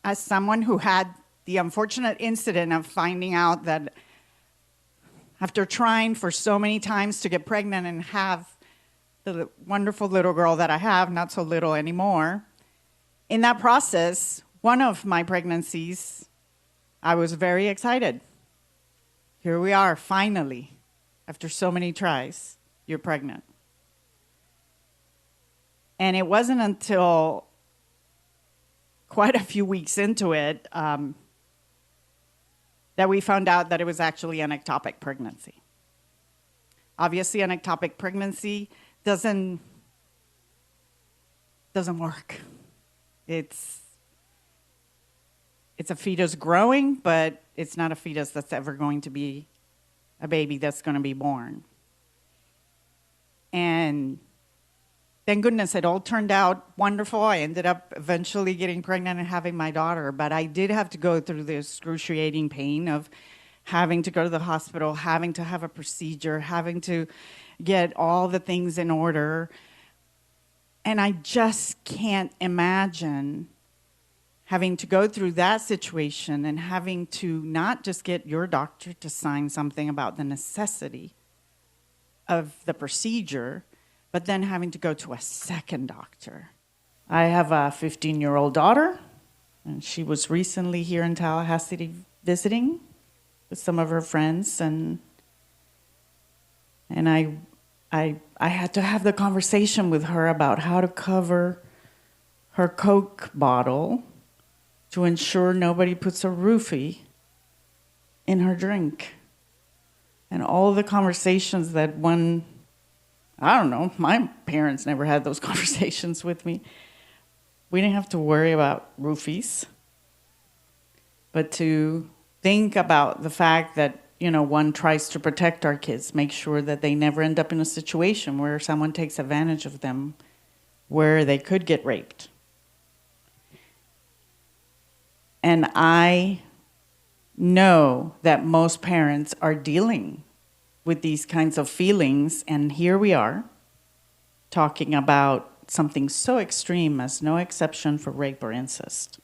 as someone who had the unfortunate incident of finding out that after trying for so many times to get pregnant and have the wonderful little girl that I have, not so little anymore, in that process, one of my pregnancies, I was very excited. Here we are, finally, after so many tries, you're pregnant. And it wasn't until quite a few weeks into it that we found out that it was actually an ectopic pregnancy. Obviously, an ectopic pregnancy doesn't work. It's a fetus growing, but it's not a fetus that's ever going to be a baby that's going to be born. And thank goodness it all turned out wonderful. I ended up eventually getting pregnant and having my daughter, but I did have to go through the excruciating pain of having to go to the hospital, having to have a procedure, having to get all the things in order. And I just can't imagine having to go through that situation and having to not just get your doctor to sign something about the necessity of the procedure, but then having to go to a second doctor. I have a 15-year-old daughter, and she was recently here in Tallahassee visiting with some of her friends, and I had to have the conversation with her about how to cover her Coke bottle to ensure nobody puts a roofie in her drink. And all the conversations that I don't know, my parents never had those conversations with me. We didn't have to worry about roofies, but to think about the fact that, one tries to protect our kids, make sure that they never end up in a situation where someone takes advantage of them, where they could get raped. And I know that most parents are dealing with these kinds of feelings, and here we are talking about something so extreme as no exception for rape or incest.